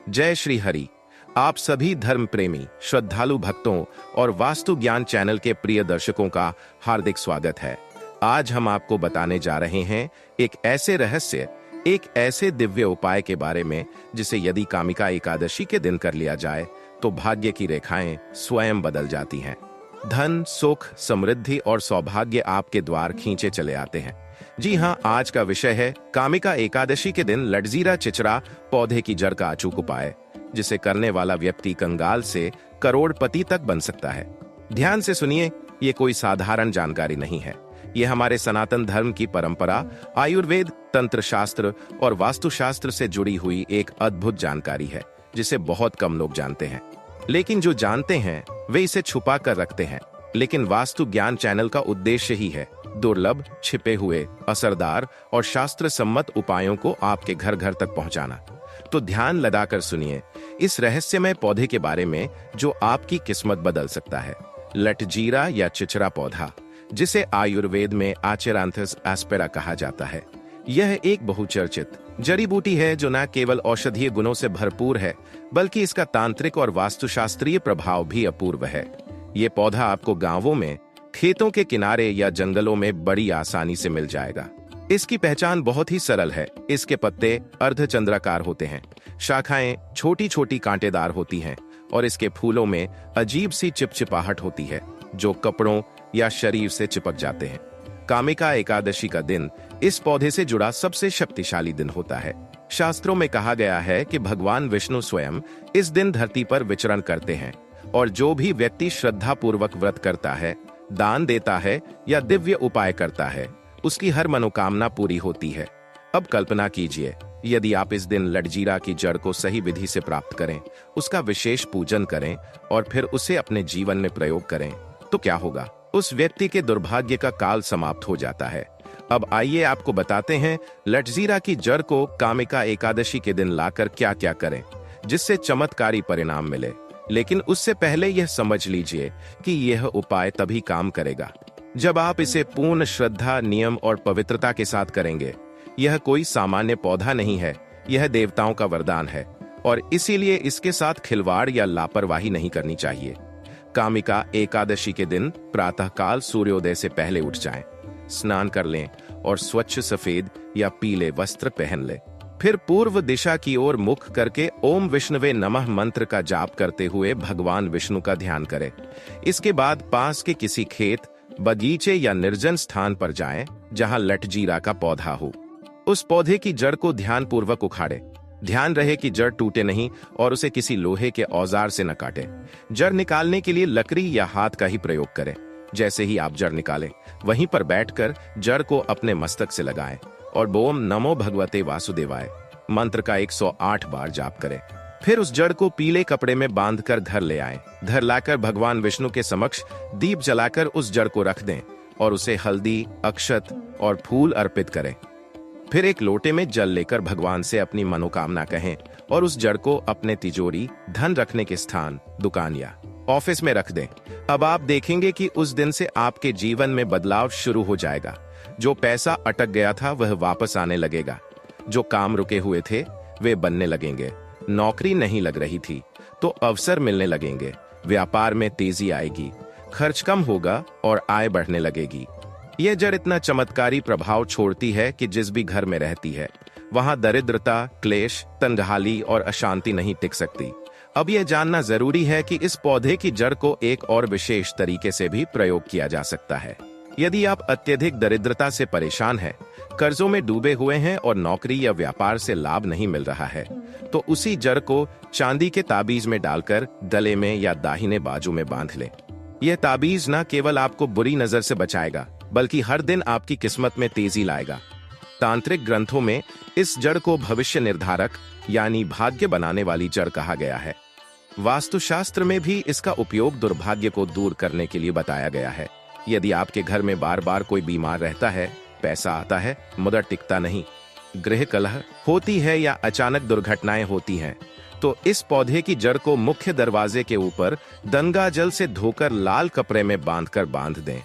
जय श्री हरि। आप सभी धर्म प्रेमी श्रद्धालु भक्तों और वास्तु ज्ञान चैनल के प्रिय दर्शकों का हार्दिक स्वागत है। आज हम आपको बताने जा रहे हैं एक ऐसे रहस्य, एक ऐसे दिव्य उपाय के बारे में जिसे यदि कामिका एकादशी के दिन कर लिया जाए तो भाग्य की रेखाएं स्वयं बदल जाती हैं। धन, सुख, समृद्धि और सौभाग्य आपके द्वार खींचे चले आते हैं। जी हाँ, आज का विषय है कामिका एकादशी के दिन लटजीरा चिचरा पौधे की जड़ का अचूक उपाय, जिसे करने वाला व्यक्ति कंगाल से करोड़पति तक बन सकता है। ध्यान से सुनिए, ये कोई साधारण जानकारी नहीं है। ये हमारे सनातन धर्म की परंपरा, आयुर्वेद, तंत्र शास्त्र और वास्तुशास्त्र से जुड़ी हुई एक अद्भुत जानकारी है, जिसे बहुत कम लोग जानते हैं। लेकिन जो जानते हैं वे इसे छुपा कर रखते हैं। लेकिन वास्तु ज्ञान चैनल का उद्देश्य ही है दुर्लभ, छिपे हुए, असरदार और शास्त्र सम्मत उपायों को आपके घर घर तक पहुंचाना। तो ध्यान लगाकर सुनिए इस रहस्यमय पौधे के बारे में जो आपकी किस्मत बदल सकता है। लटजीरा या चिचरा पौधा, जिसे आयुर्वेद में आचेरांथस एस्पेरा कहा जाता है, यह एक बहुचर्चित जड़ी बूटी है जो न केवल औषधीय गुणों से भरपूर है, बल्कि इसका तांत्रिक और वास्तुशास्त्रीय प्रभाव भी अपूर्व है। ये पौधा आपको गांवों में, खेतों के किनारे या जंगलों में बड़ी आसानी से मिल जाएगा। इसकी पहचान बहुत ही सरल है। इसके पत्ते अर्धचंद्राकार होते हैं, शाखाएं छोटी छोटी कांटेदार होती हैं और इसके फूलों में अजीब सी चिपचिपाहट होती है जो कपड़ों या शरीर से चिपक जाते हैं। कामिका एकादशी का दिन इस पौधे से जुड़ा सबसे शक्तिशाली दिन होता है। शास्त्रों में कहा गया है कि भगवान विष्णु स्वयं इस दिन धरती पर विचरण करते हैं और जो भी व्यक्ति श्रद्धा पूर्वक व्रत करता है, दान देता है या दिव्य उपाय करता है, उसकी हर मनोकामना पूरी होती है। अब कल्पना कीजिए, यदि आप इस दिन लटजीरा की जड़ को सही विधि से प्राप्त करें, उसका विशेष पूजन करें और फिर उसे अपने जीवन में प्रयोग करें, तो क्या होगा? उस व्यक्ति के दुर्भाग्य का काल समाप्त हो जाता है। अब आइए आपको बताते हैं लटजीरा की जड़ को कामिका एकादशी के दिन लाकर क्या क्या करें जिससे चमत्कारी परिणाम मिले। लेकिन उससे पहले यह समझ लीजिए कि यह उपाय तभी काम करेगा जब आप इसे पूर्ण श्रद्धा, नियम और पवित्रता के साथ करेंगे। यह कोई सामान्य पौधा नहीं है, यह देवताओं का वरदान है और इसीलिए इसके साथ खिलवाड़ या लापरवाही नहीं करनी चाहिए। कामिका एकादशी के दिन प्रातःकाल सूर्योदय से पहले उठ जाएं, स्नान कर लें और स्वच्छ सफेद या पीले वस्त्र पहन लें। फिर पूर्व दिशा की ओर मुख करके ओम विष्णुवे नमः मंत्र का जाप करते हुए भगवान विष्णु का ध्यान करें। इसके बाद पास के किसी खेत, बगीचे या निर्जन स्थान पर जाएं जहां लटजीरा का पौधा हो। उस पौधे की जड़ को ध्यान पूर्वक उखाड़े। ध्यान रहे कि जड़ टूटे नहीं और उसे किसी लोहे के औजार से न काटे। जड़ निकालने के लिए लकड़ी या हाथ का ही प्रयोग करें। जैसे ही आप जड़ निकालें, वहीं पर बैठकर जड़ को अपने मस्तक से लगाएं और बोम नमो भगवते वासुदेवाय मंत्र का 108 बार जाप करें। फिर उस जड़ को पीले कपड़े में बांधकर घर ले आएं। घर लाकर भगवान विष्णु के समक्ष दीप जलाकर उस जड़ को रख दें और उसे हल्दी, अक्षत और फूल अर्पित करें। फिर एक लोटे में जल लेकर भगवान से अपनी मनोकामना कहें और उस जड़ को अपने तिजोरी, धन रखने के स्थान, दुकान या ऑफिस में रख दें। अब आप देखेंगे कि उस दिन से आपके जीवन में बदलाव शुरू हो जाएगा। जो पैसा अटक गया था वह वापस आने लगेगा, जो काम रुके हुए थे वे बनने लगेंगे, नौकरी नहीं लग रही थी तो अवसर मिलने लगेंगे, व्यापार में तेजी आएगी, खर्च कम होगा और आय बढ़ने लगेगी। यह जड़ इतना चमत्कारी प्रभाव छोड़ती है कि जिस भी घर में रहती है वहां दरिद्रता, क्लेश, तंगहाली और अशांति नहीं टिक सकती। अब यह जानना जरूरी है कि इस पौधे की जड़ को एक और विशेष तरीके से भी प्रयोग किया जा सकता है। यदि आप अत्यधिक दरिद्रता से परेशान हैं, कर्जों में डूबे हुए हैं और नौकरी या व्यापार से लाभ नहीं मिल रहा है, तो उसी जड़ को चांदी के ताबीज में डालकर गले में या दाहिने बाजू में बांध लें। यह ताबीज न केवल आपको बुरी नजर से बचाएगा, बल्कि हर दिन आपकी किस्मत में तेजी लाएगा। तांत्रिक ग्रंथों में इस जड़ को भविष्य निर्धारक यानी भाग्य बनाने वाली जड़ कहा गया है। वास्तुशास्त्र में भी इसका उपयोग दुर्भाग्य को दूर करने के लिए बताया गया है। यदि आपके घर में बार बार कोई बीमार रहता है, पैसा आता है मगर टिकता नहीं, गृह कलह होती है या अचानक दुर्घटनाएं होती हैं, तो इस पौधे की जड़ को मुख्य दरवाजे के ऊपर गंगा जल से धोकर लाल कपड़े में बांध दें।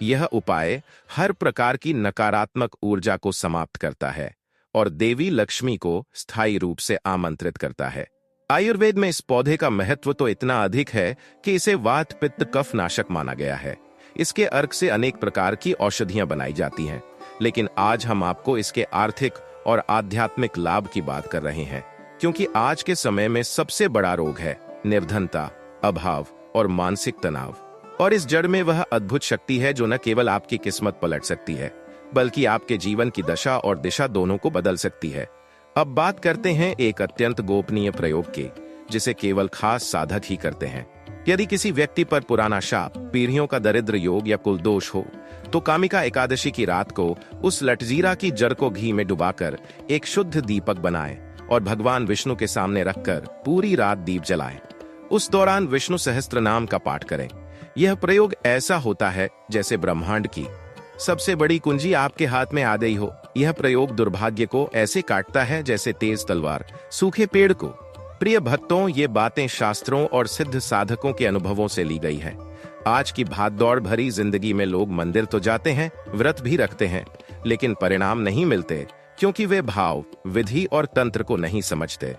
यह उपाय हर प्रकार की नकारात्मक ऊर्जा को समाप्त करता है और देवी लक्ष्मी को स्थायी रूप से आमंत्रित करता है। आयुर्वेद में इस पौधे का महत्व तो इतना अधिक है कि इसे वात पित्त कफ नाशक माना गया है। इसके अर्क से अनेक प्रकार की औषधियां बनाई जाती हैं, लेकिन आज हम आपको इसके आर्थिक और आध्यात्मिक लाभ की बात कर रहे हैं, क्योंकि आज के समय में सबसे बड़ा रोग है निर्धनता, अभाव और मानसिक तनाव। और इस जड़ में वह अद्भुत शक्ति है जो न केवल आपकी किस्मत पलट सकती है, बल्कि आपके जीवन की दशा और दिशा दोनों को बदल सकती है। अब बात करते हैं एक अत्यंत गोपनीय प्रयोग की, जिसे केवल खास साधक ही करते हैं। यदि किसी व्यक्ति पर पुराना शाप, पीढ़ियों का दरिद्र योग या कुल दोष हो, तो कामिका एकादशी की रात को उस लटजीरा की जड़ को घी में डुबाकर एक शुद्ध दीपक बनाएं और भगवान विष्णु के सामने रखकर पूरी रात दीप जलाएं। उस दौरान विष्णु सहस्त्र नाम का पाठ करें। यह प्रयोग ऐसा होता है जैसे ब्रह्मांड की सबसे बड़ी कुंजी आपके हाथ में आ गई हो। यह प्रयोग दुर्भाग्य को ऐसे काटता है जैसे तेज तलवार सूखे पेड़ को। प्रिय भक्तों, ये बातें शास्त्रों और सिद्ध साधकों के अनुभवों से ली गई है। आज की भागदौड़ भरी जिंदगी में लोग मंदिर तो जाते हैं, व्रत भी रखते हैं, लेकिन परिणाम नहीं मिलते, क्योंकि वे भाव, विधि और तंत्र को नहीं समझते।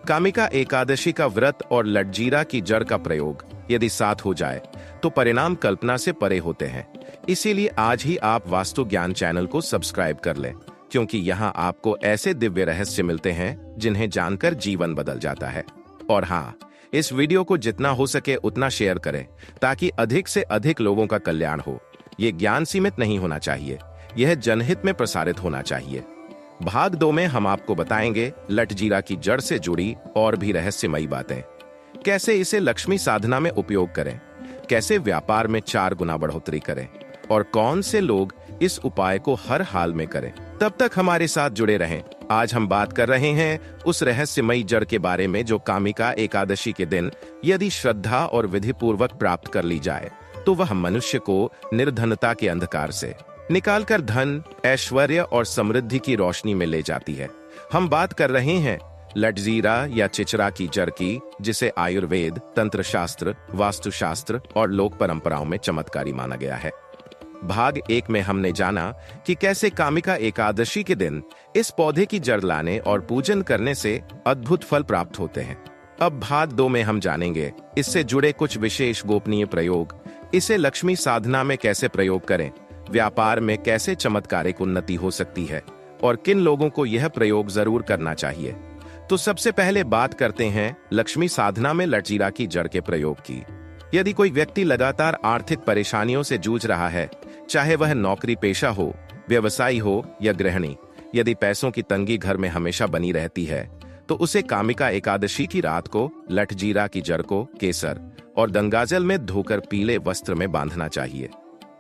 कामिका एकादशी का व्रत और लटजीरा की जड़ का प्रयोग यदि साथ हो जाए तो परिणाम कल्पना से परे होते हैं। इसीलिए आज ही आप वास्तु ज्ञान चैनल को सब्सक्राइब कर लें, क्योंकि यहाँ आपको ऐसे दिव्य रहस्य मिलते हैं जिन्हें जानकर जीवन बदल जाता है। और हाँ, इस वीडियो को जितना हो सके उतना शेयर करें, ताकि अधिक से अधिक लोगों का कल्याण हो। ये ज्ञान सीमित नहीं होना चाहिए, यह जनहित में प्रसारित होना चाहिए। भाग 2 में हम आपको बताएंगे लटजीरा की जड़ से जुड़ी और भी रहस्यमयी बातें। कैसे इसे लक्ष्मी साधना में उपयोग करें, कैसे व्यापार में 4 गुना बढ़ोतरी करें, और कौन से लोग इस उपाय को हर हाल में करें। तब तक हमारे साथ जुड़े रहें। आज हम बात कर रहे हैं उस रहस्यमयी जड़ के बारे में जो कामिका एकादशी के दिन यदि श्रद्धा और विधि पूर्वक प्राप्त कर ली जाए तो वह मनुष्य को निर्धनता के अंधकार से निकालकर धन, ऐश्वर्य और समृद्धि की रोशनी में ले जाती है। हम बात कर रहे हैं लटजीरा या चिचरा की जड़ की, जिसे आयुर्वेद, तंत्र शास्त्र, वास्तुशास्त्र और लोक परंपराओं में चमत्कारी माना गया है। भाग 1 में हमने जाना कि कैसे कामिका एकादशी के दिन इस पौधे की जड़ लाने और पूजन करने से अद्भुत फल प्राप्त होते हैं। अब भाग 2 में हम जानेंगे इससे जुड़े कुछ विशेष गोपनीय प्रयोग, इसे लक्ष्मी साधना में कैसे प्रयोग करें, व्यापार में कैसे चमत्कारिक उन्नति हो सकती है, और किन लोगों को यह प्रयोग जरूर करना चाहिए। तो सबसे पहले बात करते हैं लक्ष्मी साधना में लटजीरा की जड़ के प्रयोग की। यदि कोई व्यक्ति लगातार आर्थिक परेशानियों से जूझ रहा है, चाहे वह नौकरी पेशा हो, व्यवसायी हो या गृहिणी, यदि पैसों की तंगी घर में हमेशा बनी रहती है, तो उसे कामिका एकादशी की रात को लटजीरा की जड़ को केसर और गंगाजल में धोकर पीले वस्त्र में बांधना चाहिए।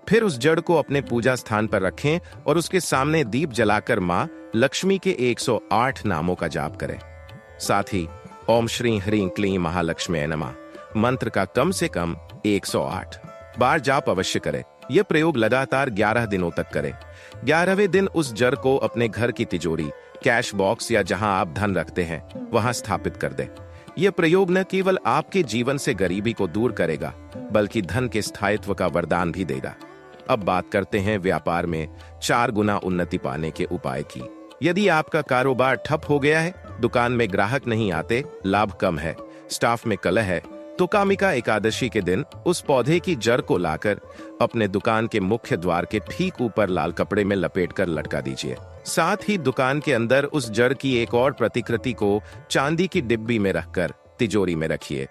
फिर उस जड़ को अपने पूजा स्थान पर रखें और उसके सामने दीप जलाकर मां लक्ष्मी के 108 नामों का जाप करें। साथ ही ओम श्री ह्रीं क्लीं महालक्ष्मी नमः मंत्र का कम से कम 108 बार जाप अवश्य करें। यह प्रयोग लगातार 11 दिनों तक करें। 11वें दिन उस जड़ को अपने घर की तिजोरी, कैश बॉक्स या जहां आप धन रखते हैं वहां स्थापित कर दें। यह प्रयोग न केवल आपके जीवन से गरीबी को दूर करेगा, बल्कि धन के स्थायित्व का वरदान भी देगा। अब बात करते हैं व्यापार में 4 गुना उन्नति पाने के उपाय की। यदि आपका कारोबार ठप हो गया है, दुकान में ग्राहक नहीं आते, लाभ कम है, स्टाफ में कलह है, तो कामिका एकादशी के दिन उस पौधे की जड़ को लाकर अपने दुकान के मुख्य द्वार के ठीक ऊपर लाल कपड़े में लपेटकर लटका दीजिए। साथ ही दुकान के अंदर उस जड़ की एक और प्रतिकृति को चांदी की डिब्बी में रखकर तिजोरी में रखिए।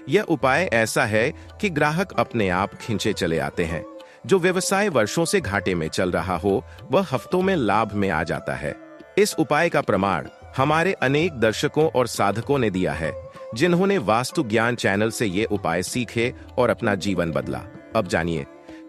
यह उपाय ऐसा है कि ग्राहक अपने आप खींचे चले आते हैं। जो व्यवसाय वर्षों से घाटे में चल रहा हो, वह हफ्तों में लाभ में आ जाता है। इस उपाय का प्रमाण हमारे अनेक दर्शकों और साधकों ने दिया है, जिन्होंने वास्तु ज्ञान चैनल से ये उपाय सीखे और अपना जीवन बदला। अब जानिए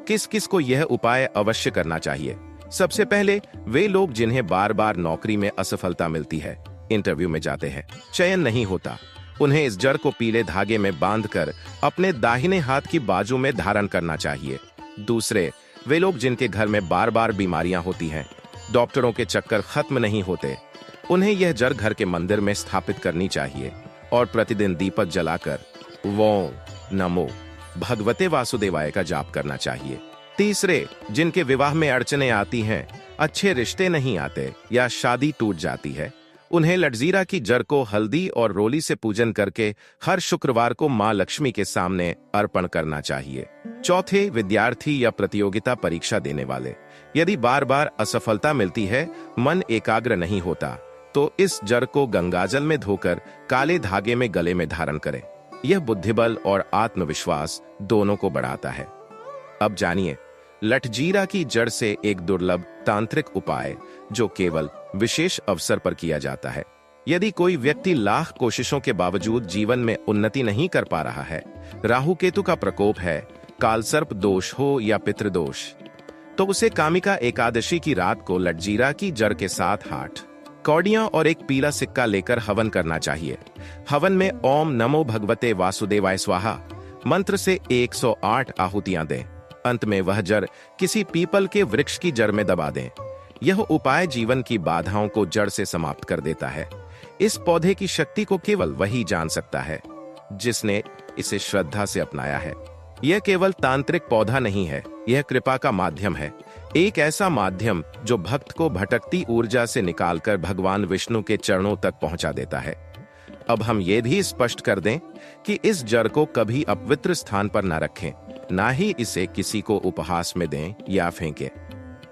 किस किस को यह उपाय अवश्य करना चाहिए। सबसे पहले वे लोग जिन्हें बार बार नौकरी में असफलता मिलती है, इंटरव्यू में जाते हैं, चयन नहीं होता, उन्हें इस जड़ को पीले धागे में बांधकर अपने दाहिने हाथ की बाजू में धारण करना चाहिए। दूसरे, वे लोग जिनके घर में बार बार बीमारियां होती हैं, डॉक्टरों के चक्कर खत्म नहीं होते, उन्हें यह जड़ घर के मंदिर में स्थापित करनी चाहिए और प्रतिदिन दीपक जलाकर ओम नमो भगवते वासुदेवाय का जाप करना चाहिए। तीसरे, जिनके विवाह में अड़चने आती हैं, अच्छे रिश्ते नहीं आते या शादी टूट जाती है, उन्हें लटजीरा की जड़ को हल्दी और रोली से पूजन करके हर शुक्रवार को मां लक्ष्मी के सामने अर्पण करना चाहिए। चौथे, विद्यार्थी या प्रतियोगिता परीक्षा देने वाले। यदि बार बार असफलता मिलती है, मन एकाग्र नहीं होता, तो इस जड़ को गंगाजल में धोकर काले धागे में गले में धारण करें। यह बुद्धिबल और आत्मविश्वास दोनों को बढ़ाता है। अब जानिए लटजीरा की जड़ से एक दुर्लभ तांत्रिक उपाय जो केवल विशेष अवसर पर किया जाता है। यदि कोई व्यक्ति लाख कोशिशों के बावजूद जीवन में उन्नति नहीं कर पा रहा है, राहु केतु का प्रकोप है, कालसर्प दोष हो या पितृदोष, तो उसे कामिका एकादशी की रात को लटजीरा की जड़ के साथ 8 कौड़ियां और एक पीला सिक्का लेकर हवन करना चाहिए। हवन में ओम नमो भगवते वासुदेवाय स्वाहा मंत्र से 108 आहुतियां दें। अंत में वह जड़ किसी पीपल के वृक्ष की जड़ में दबा दें। यह उपाय जीवन की बाधाओं को जड़ से समाप्त कर देता है। इस पौधे की शक्ति को केवल वही जान सकता है जिसने इसे श्रद्धा से अपनाया है। यह केवल तांत्रिक पौधा नहीं है, यह कृपा का माध्यम है, एक ऐसा माध्यम जो भक्त को भटकती ऊर्जा से निकालकर भगवान विष्णु के चरणों तक पहुंचा देता है। अब हम ये भी स्पष्ट कर दें कि इस जड़ को कभी अपवित्र स्थान पर न रखें, ना ही इसे किसी को उपहास में दें या फेंकें।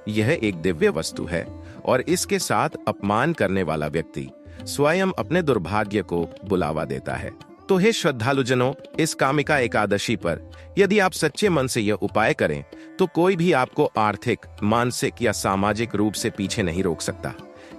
यह एक दिव्य वस्तु है और इसके साथ अपमान करने वाला व्यक्ति स्वयं अपने दुर्भाग्य को बुलावा देता है। तो हे श्रद्धालुजनों, इस कामिका एकादशी पर यदि आप सच्चे मन से यह उपाय करें तो कोई भी आपको आर्थिक, मानसिक या सामाजिक रूप से पीछे नहीं रोक सकता।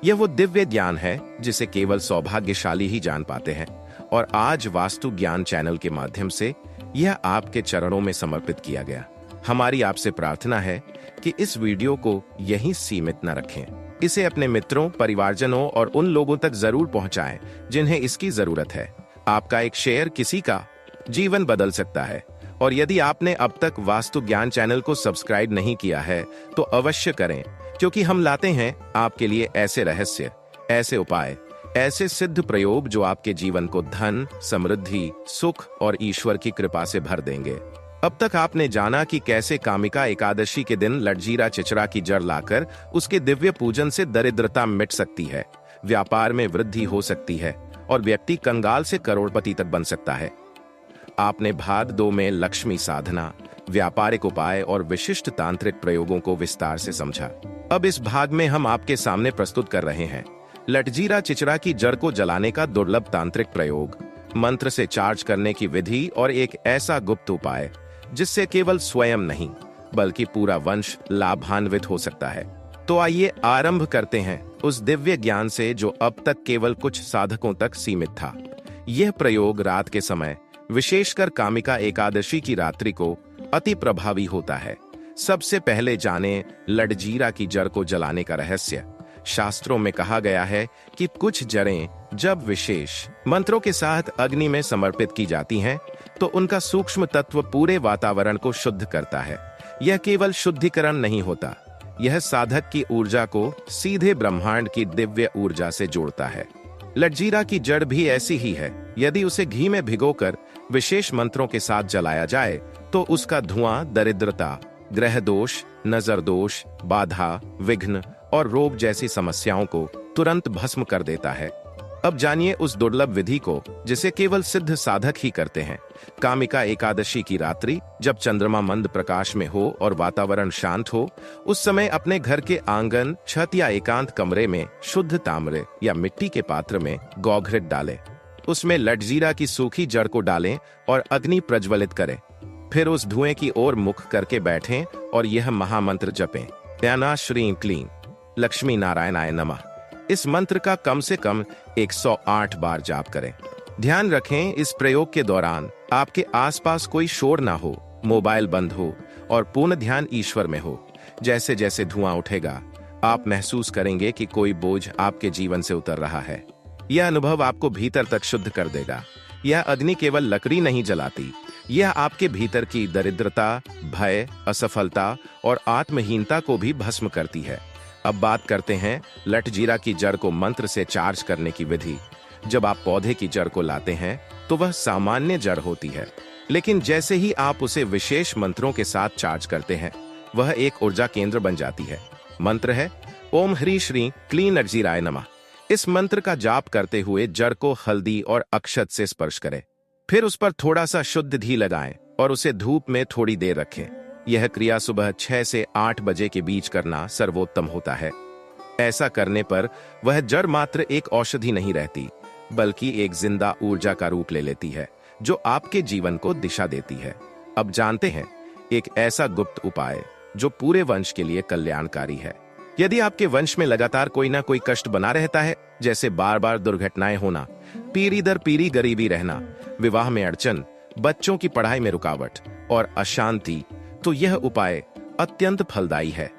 यह वो दिव्य ज्ञान है जिसे केवल सौभाग्यशाली ही जान पाते हैं, और आज वास्तु ज्ञान चैनल के माध्यम से यह आपके चरणों में समर्पित किया गया। हमारी आपसे प्रार्थना है कि इस वीडियो को यहीं सीमित न रखें, इसे अपने मित्रों, परिवारजनों और उन लोगों तक जरूर पहुंचाएं जिन्हें इसकी जरूरत है। आपका एक शेयर किसी का जीवन बदल सकता है। और यदि आपने अब तक वास्तु ज्ञान चैनल को सब्सक्राइब नहीं किया है तो अवश्य करें, क्योंकि हम लाते हैं आपके लिए ऐसे रहस्य, ऐसे उपाय, ऐसे सिद्ध प्रयोग जो आपके जीवन को धन, समृद्धि, सुख और ईश्वर की कृपा से भर देंगे। अब तक आपने जाना कि कैसे कामिका एकादशी के दिन लटजीरा चिचरा की जड़ लाकर उसके दिव्य पूजन से दरिद्रता मिट सकती है, व्यापार में वृद्धि हो सकती है और व्यक्ति कंगाल से करोड़पति तक बन सकता है। आपने भाग 2 में लक्ष्मी साधना, व्यापारिक उपाय और विशिष्ट तांत्रिक प्रयोगों को विस्तार से समझा। अब इस भाग में हम आपके सामने प्रस्तुत कर रहे हैं लटजीरा चिचरा की जड़ को जलाने का दुर्लभ तांत्रिक प्रयोग, मंत्र से चार्ज करने की विधि और एक ऐसा गुप्त उपाय जिससे केवल स्वयं नहीं बल्कि पूरा वंश लाभान्वित हो सकता है। तो आइए आरंभ करते हैं उस दिव्य ज्ञान से जो अब तक केवल कुछ साधकों तक सीमित था। यह प्रयोग रात के समय, विशेषकर कामिका एकादशी की रात्रि को अति प्रभावी होता है। सबसे पहले जाने लटजीरा की जड़ को जलाने का रहस्य। शास्त्रों में कहा गया है कि कुछ जड़ें जब विशेष मंत्रों के साथ अग्नि में समर्पित की जाती हैं, तो उनका सूक्ष्म तत्व पूरे वातावरण को शुद्ध करता है। यह केवल शुद्धिकरण नहीं होता, यह साधक की ऊर्जा को सीधे ब्रह्मांड की दिव्य ऊर्जा से जोड़ता है। लटजीरा की जड़ भी ऐसी ही है। यदि उसे घी में भिगोकर विशेष मंत्रों के साथ जलाया जाए तो उसका धुआं दरिद्रता, ग्रह दोष, नजर दोष, बाधा, विघ्न और रोग जैसी समस्याओं को तुरंत भस्म कर देता है। अब जानिए उस दुर्लभ विधि को जिसे केवल सिद्ध साधक ही करते हैं। कामिका एकादशी की रात्रि, जब चंद्रमा मंद प्रकाश में हो और वातावरण शांत हो, उस समय अपने घर के आंगन, छत या एकांत कमरे में शुद्ध ताम्र या मिट्टी के पात्र में गौघृत डालें। उसमें लटजीरा की सूखी जड़ को डालें और अग्नि प्रज्वलित करें। फिर उस धुएं की ओर मुख करके बैठें और यह महामंत्र जपें, त्याना श्रीं क्लीं लक्ष्मी नारायणाय नमः। इस मंत्र का कम से कम 108 बार जाप करें। ध्यान रखें, इस प्रयोग के दौरान आपके आसपास कोई शोर ना हो, मोबाइल बंद हो और पूर्ण ध्यान ईश्वर में हो। जैसे जैसे धुआं उठेगा, आप महसूस करेंगे कि कोई बोझ आपके जीवन से उतर रहा है। यह अनुभव आपको भीतर तक शुद्ध कर देगा। यह अग्नि केवल लकड़ी नहीं जलाती, यह आपके भीतर की दरिद्रता, भय, असफलता और आत्महीनता को भी भस्म करती है। अब बात करते हैं लटजीरा की जड़ को मंत्र से चार्ज करने की विधि। जब आप पौधे की जड़ को लाते हैं तो वह सामान्य जड़ होती है, लेकिन जैसे ही आप उसे विशेष मंत्रों के साथ चार्ज करते हैं, वह एक ऊर्जा केंद्र बन जाती है। मंत्र है ओम ह्री श्री क्लीं लटजीराय नमः। इस मंत्र का जाप करते हुए जड़ को हल्दी और अक्षत से स्पर्श करें। फिर उस पर थोड़ा सा शुद्ध घी लगाएं और उसे धूप में थोड़ी देर रखें। यह क्रिया सुबह 6 से 8 बजे के बीच करना सर्वोत्तम होता है। ऐसा करने पर वह जड़ मात्र एक औषधि नहीं रहती, बल्कि एक जिंदा ऊर्जा का रूप ले लेती है, जो आपके जीवन को दिशा देती है। अब जानते हैं एक ऐसा गुप्त उपाय जो पूरे वंश के लिए कल्याणकारी है। यदि आपके वंश में लगातार कोई ना कोई कष्ट बना रहता है, जैसे बार बार दुर्घटनाएं होना, पीढ़ी दर पीढ़ी गरीबी रहना, विवाह में अड़चन, बच्चों की पढ़ाई में रुकावट और अशांति, तो यह उपाय अत्यंत फलदायी है।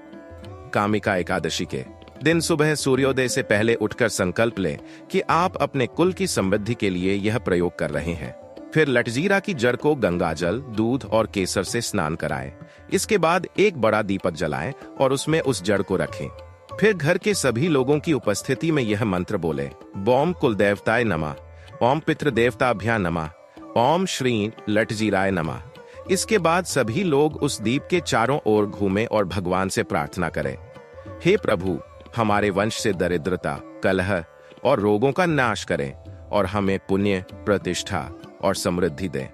कामिका एकादशी के दिन सुबह सूर्योदय से पहले उठकर संकल्प लें कि आप अपने कुल की समृद्धि के लिए यह प्रयोग कर रहे हैं। फिर लटजीरा की जड़ को गंगाजल, दूध और केसर से स्नान कराएं। इसके बाद एक बड़ा दीपक जलाएं और उसमें उस जड़ को रखें। फिर घर के सभी लोगों की उपस्थिति में यह मंत्र बोले: ओम कुलदेवताय नमः, ओम पितृदेवताभ्यां नमः, ओम श्री लटजीराय नमः। इसके बाद सभी लोग उस दीप के चारों ओर घूमें और भगवान से प्रार्थना करें, हे प्रभु, हमारे वंश से दरिद्रता, कलह और रोगों का नाश करें और हमें पुण्य, प्रतिष्ठा और समृद्धि दें।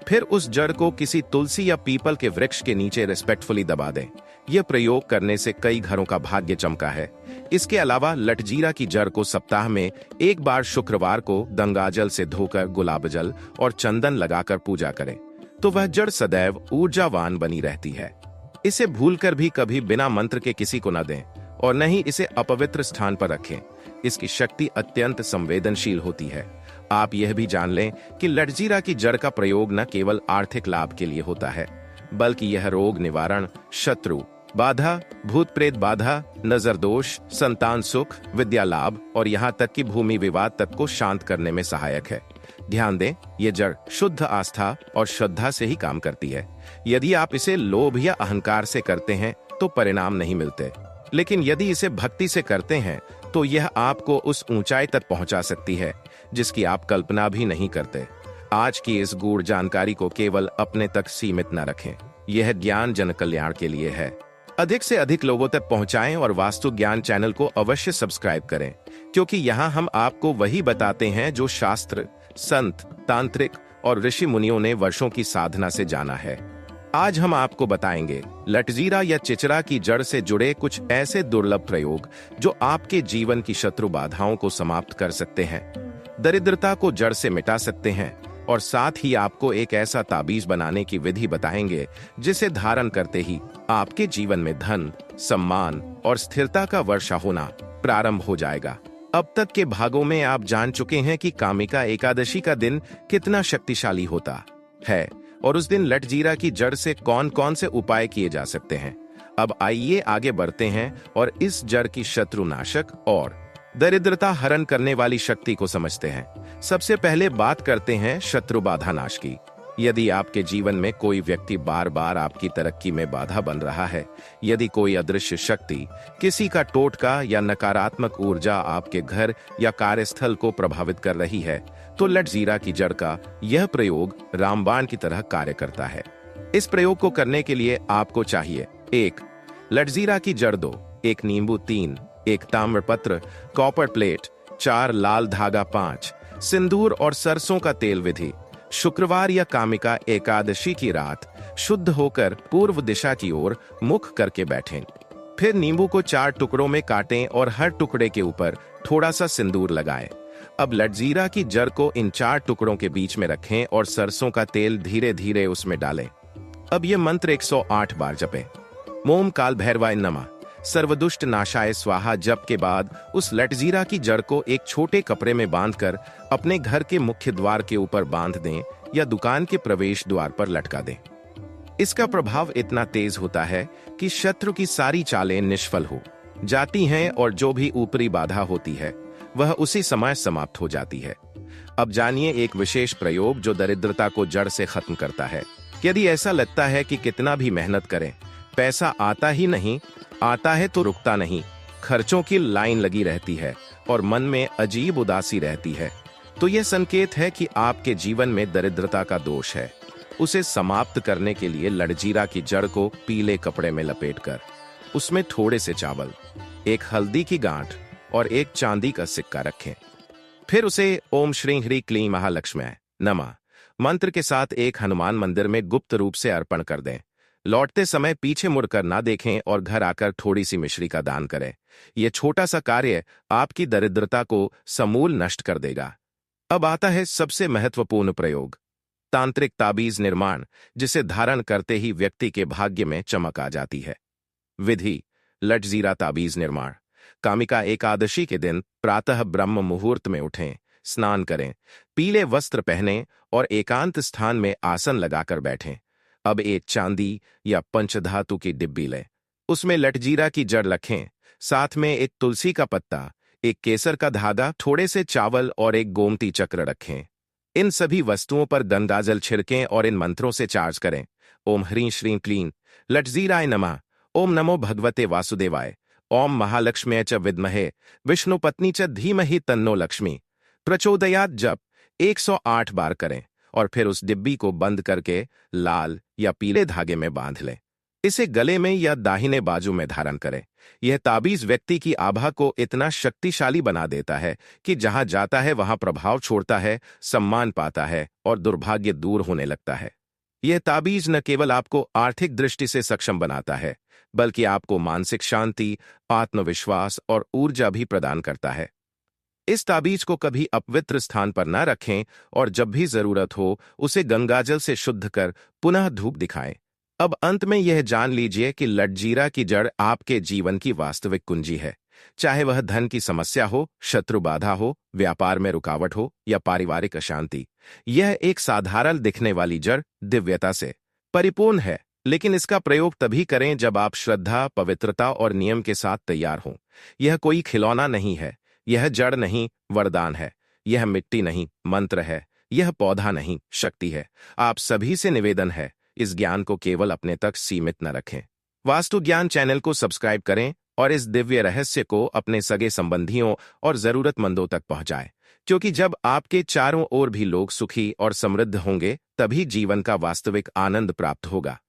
फिर उस जड़ को किसी तुलसी या पीपल के वृक्ष के नीचे रिस्पेक्टफुली दबा दें। यह प्रयोग करने से कई घरों का भाग्य चमका है। इसके अलावा लटजीरा की जड़ को सप्ताह में एक बार शुक्रवार को गंगाजल से धोकर गुलाब जल और चंदन लगाकर पूजा करें, तो वह जड़ सदैव ऊर्जावान बनी रहती है। इसे भूलकर भी कभी बिना मंत्र के किसी को न दें और न ही इसे अपवित्र स्थान पर रखें। इसकी शक्ति अत्यंत संवेदनशील होती है। आप यह भी जान लें कि लटजीरा की जड़ का प्रयोग न केवल आर्थिक लाभ के लिए होता है, बल्कि यह रोग निवारण, शत्रु बाधा, भूत प्रेत बाधा, नजर दोष, संतान सुख, विद्या लाभ और यहाँ तक कि भूमि विवाद तक को शांत करने में सहायक है। ध्यान दें, ये जड़ शुद्ध आस्था और श्रद्धा से ही काम करती है। यदि आप इसे लोभ या अहंकार से करते हैं तो परिणाम नहीं मिलते, लेकिन यदि इसे भक्ति से करते हैं तो यह आपको उस ऊंचाई तक पहुंचा सकती है जिसकी आप कल्पना भी नहीं करते। आज की इस गूढ़ जानकारी को केवल अपने तक सीमित न रखें। यह ज्ञान जन कल्याण के लिए है। अधिक से अधिक लोगों तक पहुंचाएं और वास्तु ज्ञान चैनल को अवश्य सब्सक्राइब करें, क्योंकि यहाँ हम आपको वही बताते हैं जो शास्त्र, संत, तांत्रिक और ऋषि मुनियों ने वर्षों की साधना से जाना है। आज हम आपको बताएंगे लटजीरा या चिचरा की जड़ से जुड़े कुछ ऐसे दुर्लभ प्रयोग जो आपके जीवन की शत्रु बाधाओं को समाप्त कर सकते हैं, दरिद्रता को जड़ से मिटा सकते हैं और साथ ही आपको एक ऐसा ताबीज बनाने की विधि बताएंगे जिसे धारण करते ही आपके जीवन में धन, सम्मान और स्थिरता का वर्षा होना प्रारंभ हो जाएगा। अब तक के भागों में आप जान चुके हैं कि कामिका एकादशी का दिन कितना शक्तिशाली होता है और उस दिन लटजीरा की जड़ से कौन कौन से उपाय किए जा सकते हैं। अब आइए आगे बढ़ते हैं और इस जड़ की शत्रुनाशक और दरिद्रता हरण करने वाली शक्ति को समझते हैं। सबसे पहले बात करते हैं शत्रु बाधा नाश की। यदि आपके जीवन में कोई व्यक्ति बार बार आपकी तरक्की में बाधा बन रहा है, यदि कोई अदृश्य शक्ति, किसी का टोटका या नकारात्मक ऊर्जा आपके घर या कार्यस्थल को प्रभावित कर रही है, तो लटजीरा की जड़ का यह प्रयोग रामबाण की तरह कार्य करता है। इस प्रयोग को करने के लिए आपको चाहिए: 1 लटजीरा की जड़, 2 एक नींबू, 3 एक ताम्रपत्र, कॉपर प्लेट, 4 लाल धागा, 5 सिंदूर और सरसों का तेल। विधि: शुक्रवार या कामिका एकादशी की रात शुद्ध होकर पूर्व दिशा की ओर मुख करके बैठें। फिर नींबू को 4 टुकड़ों में काटें और हर टुकड़े के ऊपर थोड़ा सा सिंदूर लगाएं। अब लटजीरा की जड़ को इन 4 टुकड़ों के बीच में रखें और सरसों का तेल धीरे धीरे उसमें डालें। अब यह मंत्र 108 बार जपें। ओम काल भैरवाय नमः, सर्वदुष्ट नाशाय स्वाहा जप के बाद उस लटजीरा की जड़ को एक छोटे कपड़े में बांधकर अपने घर के मुख्य द्वार के ऊपर बांध दें या दुकान के प्रवेश द्वार पर लटका दें। इसका प्रभाव इतना तेज होता है कि शत्रु की सारी चालें निष्फल हो जाती हैं और जो भी ऊपरी बाधा होती है वह उसी समय समाप्त हो जाती है। अब जानिए एक विशेष प्रयोग जो दरिद्रता को जड़ से खत्म करता है। यदि ऐसा लगता है कि कितना भी मेहनत करें पैसा आता ही नहीं, आता है तो रुकता नहीं, खर्चों की लाइन लगी रहती है और मन में अजीब उदासी रहती है, तो यह संकेत है कि आपके जीवन में दरिद्रता का दोष है। उसे समाप्त करने के लिए लटजीरा की जड़ को पीले कपड़े में लपेटकर उसमें थोड़े से चावल, एक हल्दी की गांठ और एक चांदी का सिक्का रखें। फिर उसे ओम श्री ह्री क्लीं महालक्ष्म्याय नमः मंत्र के साथ एक हनुमान मंदिर में गुप्त रूप से अर्पण कर दें। लौटते समय पीछे मुड़कर ना देखें और घर आकर थोड़ी सी मिश्री का दान करें। यह छोटा सा कार्य आपकी दरिद्रता को समूल नष्ट कर देगा। अब आता है सबसे महत्वपूर्ण प्रयोग, तांत्रिक ताबीज निर्माण, जिसे धारण करते ही व्यक्ति के भाग्य में चमक आ जाती है। विधि: लटजीरा ताबीज निर्माण। कामिका एकादशी के दिन प्रातः ब्रह्म मुहूर्त में उठें, स्नान करें, पीले वस्त्र पहनें और एकांत स्थान में आसन लगाकर बैठें। अब एक चांदी या पंचधातु की डिब्बी लें, उसमें लटजीरा की जड़ रखें, साथ में एक तुलसी का पत्ता, एक केसर का धागा, थोड़े से चावल और एक गोमती चक्र रखें। इन सभी वस्तुओं पर गंगाजल छिड़कें और इन मंत्रों से चार्ज करें। ओम ह्रीं श्रीं क्लीं लटजीराय नमः। ओम नमो भगवते वासुदेवाय। ओम महालक्ष्म्यै च विद्महे विष्णुपत्नी च धीमहि तन्नो लक्ष्मी प्रचोदयात् जप 108 बार करें और फिर उस डिब्बी को बंद करके लाल या पीले धागे में बांध लें। इसे गले में या दाहिने बाजू में धारण करें। यह ताबीज व्यक्ति की आभा को इतना शक्तिशाली बना देता है कि जहां जाता है वहां प्रभाव छोड़ता है, सम्मान पाता है और दुर्भाग्य दूर होने लगता है। यह ताबीज न केवल आपको आर्थिक दृष्टि से सक्षम बनाता है, बल्कि आपको मानसिक शांति, आत्मविश्वास और ऊर्जा भी प्रदान करता है। इस ताबीज को कभी अपवित्र स्थान पर न रखें और जब भी जरूरत हो उसे गंगाजल से शुद्ध कर पुनः धूप दिखाएं। अब अंत में यह जान लीजिए कि लटजीरा की जड़ आपके जीवन की वास्तविक कुंजी है। चाहे वह धन की समस्या हो, शत्रु बाधा हो, व्यापार में रुकावट हो या पारिवारिक अशांति, यह एक साधारण दिखने वाली जड़ दिव्यता से परिपूर्ण है। लेकिन इसका प्रयोग तभी करें जब आप श्रद्धा, पवित्रता और नियम के साथ तैयार हों। यह कोई खिलौना नहीं है, यह जड़ नहीं, वरदान है। यह मिट्टी नहीं, मंत्र है। यह पौधा नहीं, शक्ति है। आप सभी से निवेदन है, इस ज्ञान को केवल अपने तक सीमित न रखें। वास्तु ज्ञान चैनल को सब्सक्राइब करें और इस दिव्य रहस्य को अपने सगे संबंधियों और जरूरतमंदों तक पहुंचाएं, क्योंकि जब आपके चारों ओर भी लोग सुखी और समृद्ध होंगे, तभी जीवन का वास्तविक आनंद प्राप्त होगा।